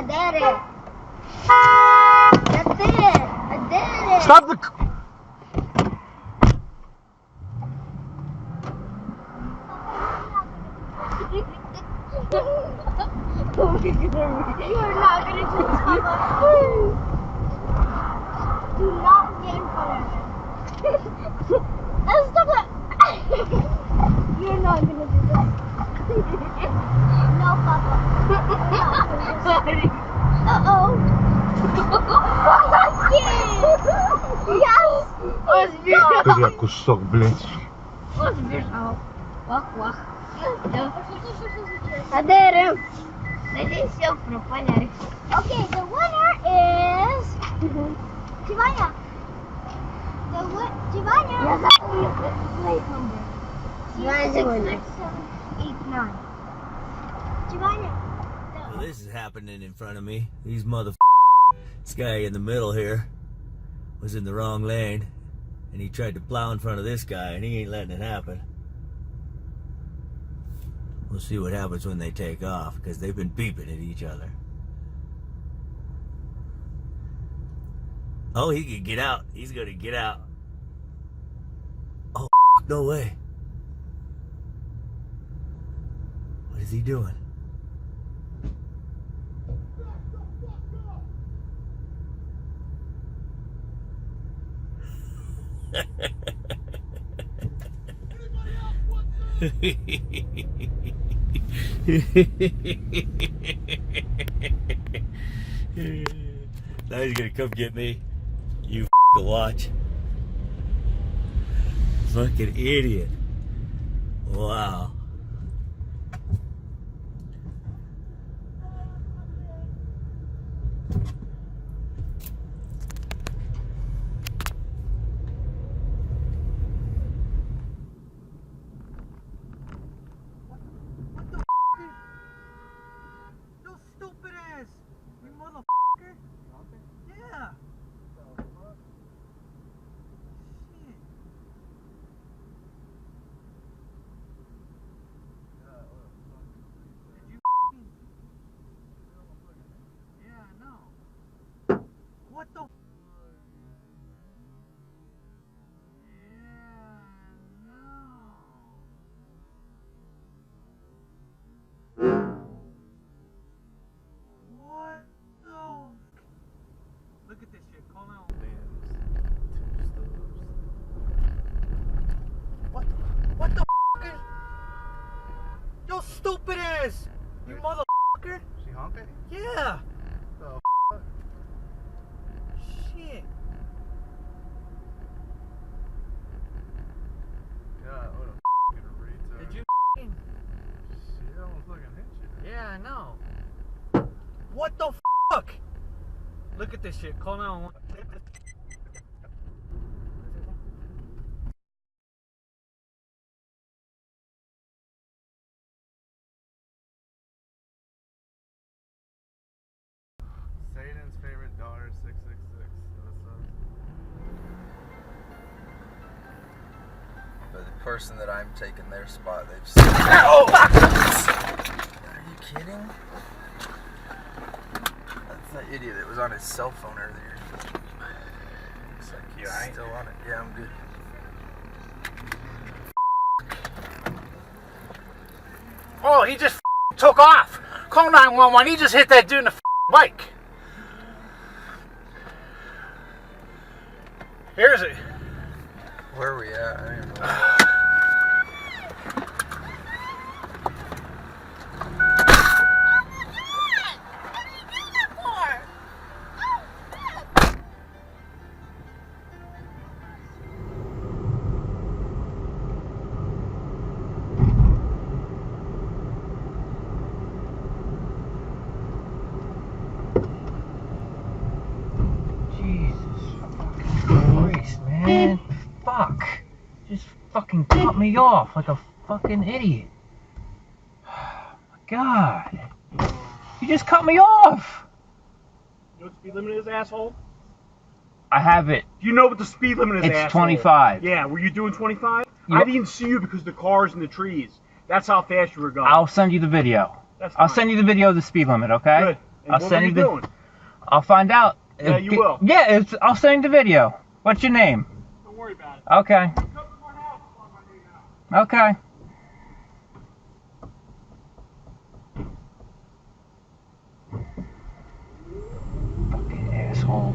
I did it. That's it. I did it. Stop the... You're not gonna do Papa. Do not get in front of me. Stop it. You're not gonna do this. No, Papa. Uh-oh. Yes! Ты я кусок, блядь. Он сбежал. Вах-вах. I did it. Надеюсь, все пропали. Okay, the winner is... Tivanya. Tivanya. Я запомнил plate number. 96789. Tivanya. Well, this is happening in front of me. These motherfuckers. This guy in the middle here was in the wrong lane, and he tried to plow in front of this guy, and he ain't letting it happen. We'll see what happens when they take off, because they've been beeping at each other. Oh, he can get out. He's gonna get out. Oh, no way. What is he doing? Now he's gonna come get me. You f***ing watch. Fucking idiot. Wow. What the? What the? Look at this shit. Call out. What the f***er? Yo, stupid ass! You motherfucker! She honking? Yeah! The Shit! yeah, what a f***ing retard. Did you f***ing? She almost fucking hit you. Yeah, I know. What the fuck? Look at this shit. Call 911. Satan's favorite daughter, 666. What's up? But the person that I'm taking their spot, they've said, oh! Are you kidding? That's that idiot that was on his cell phone earlier. Looks like he's still on it. Yeah, I'm good. Oh, he just took off. Call 911. He just hit that dude in the bike. Here's it. Where are we at? I don't even know. Man, fuck. Just fucking cut me off like a fucking idiot. Oh my God. You just cut me off. You know what the speed limit is, asshole? I have it. You know what the speed limit is, It's asshole? 25. Yeah, were you doing 25? Yep. I didn't see you because the cars and the trees. That's how fast you were going. I'll send you the video. That's I'll fine. send you the video of the speed limit, okay? Good. I'll What send were you you the. doing? I'll find out. Yeah, you will. Yeah, I'll send you the video. What's your name? Don't worry about it. Okay. Come to my house on my name now. Okay. Fucking asshole.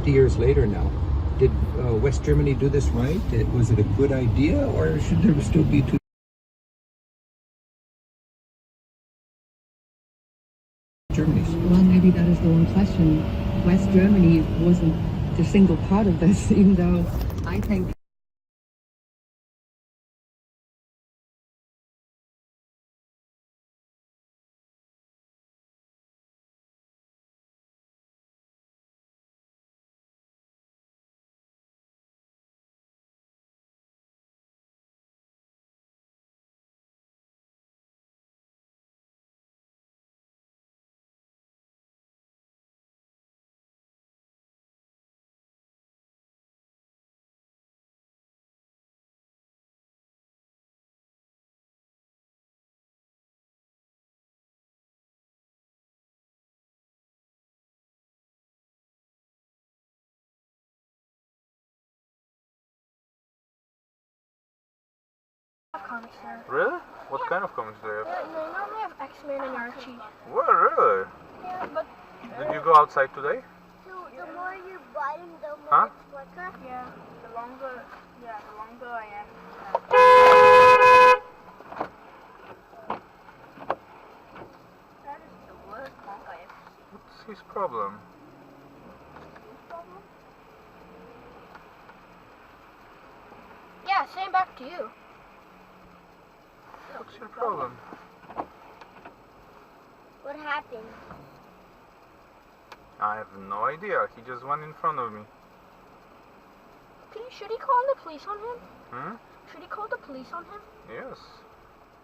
Years later now, did West Germany do this right? Was it a good idea, or should there still be two Germanys? Well, maybe that is the one question. West Germany wasn't the single part of this, even though I think Comics there. Really? What kind of comics do you have? Yeah, they normally have X-Men and Archie. What, really? Yeah, but Did you go outside today? so the more you buy them, the more Huh? it's quicker. Yeah, the longer I am. That is the worst honk I ever seen. What's his problem? Yeah, same back to you. What's your problem? What happened? I have no idea. He just went in front of me. Should he call the police on him? Hmm? Should he call the police on him? Yes.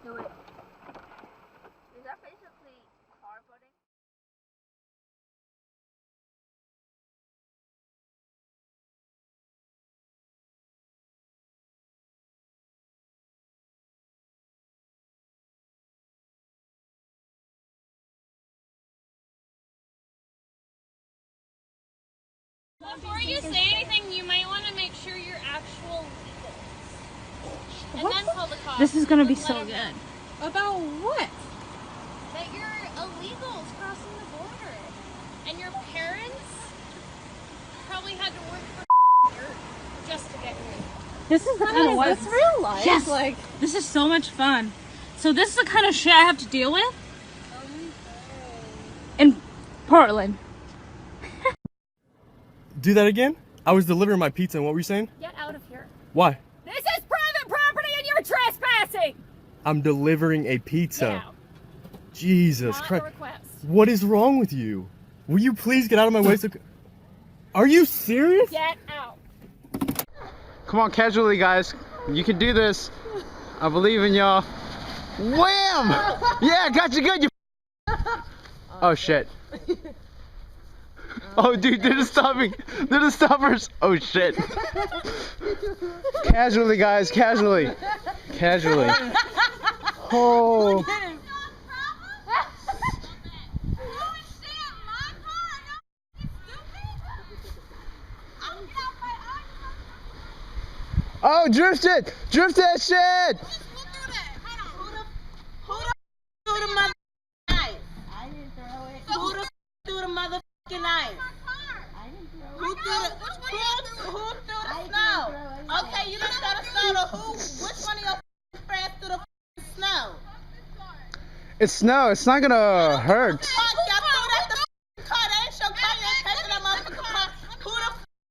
Do it. Is that basically car butting? Before you say anything, you might want to make sure your actual legals. And then call the cops. This is gonna be Let so them good. know About what? that you're illegals crossing the border. And your parents probably had to work for years just to get here. This is the kind of what? It's real life. Yes. Like, This is so much fun. So this is the kind of shit I have to deal with in Portland. Do that again? I was delivering my pizza, and what were you saying? get out of here. Why? This is private property and you're trespassing. I'm delivering a pizza. Get out. Jesus Not a Christ. request. What is wrong with you? Will you please get out of my way? Are you serious? Get out. Come on, casually, guys. You can do this. I believe in y'all. Wham! Yeah, got you good. You. Oh shit. Oh, dude, they're just stopping. They're the stoppers. Oh shit. Casually, guys. Casually. Casually. Oh. Oh, drift it! Drift that shit! Who the mother knife? I didn't throw it. Who the threw the motherfucking knife? I didn't throw it. Who threw the snow? Okay, you done throw the snow to who? Which one of your friends threw the snow? It's snow. It's not gonna hurt. Fuck, y'all threw that the car. That ain't your car. You ain't touching that motherfucking car. Who the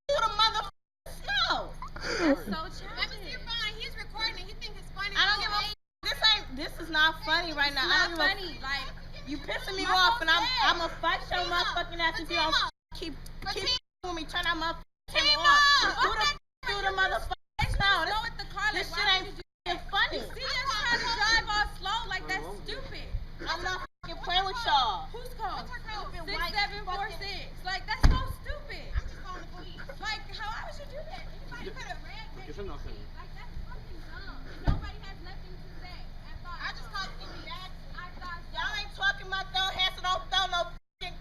threw the motherfucking snow? That's so childish. Let me see your phone. He's recording it. He thinks it's funny. I don't give a This is not funny right now. I don't give funny. Like, you pissing me off, and I'm a fight your motherfucking ass if you don't keep with me. Turn that motherfucking camera off. Who the threw the motherfucking snow? This shit ain't funny. See, you're trying to drive all slow like that's stupid. I'm not fucking playing with y'all. Whose car? Like, that's fucking dumb. Nobody has nothing to say. I just called you back. Y'all ain't talking about throwing hands, so don't throw no f***ing...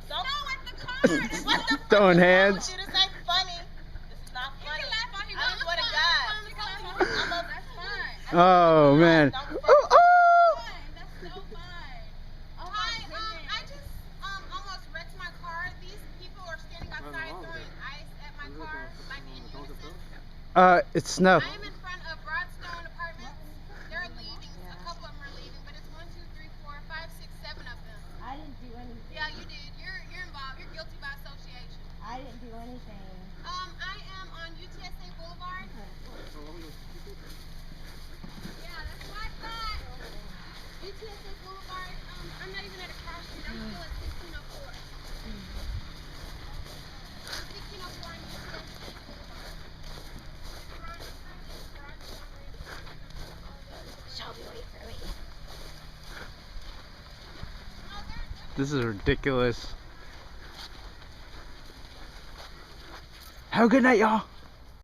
Don't know at the car. What the Throwing hands. This ain't funny. This is not funny. I swear to God. That's fine. Oh man. I just almost wrecked my car. These people are standing outside throwing ice at my car, like in unison. It's snow. I am in front of Broadstone Apartments. They're leaving. A couple of them are leaving, but it's 1, 2, 3, 4, 5, 6, 7 of them. I didn't do anything. Yeah, you did. You're involved. You're guilty by association. I didn't do anything. I am on UTSA Boulevard. Yeah, that's what I thought. UTSA Boulevard. I'm not even at a cross street. I'm still at 1604. 1604 on UTSA Boulevard. Shelby, wait for me. This is ridiculous. Have a good night, y'all.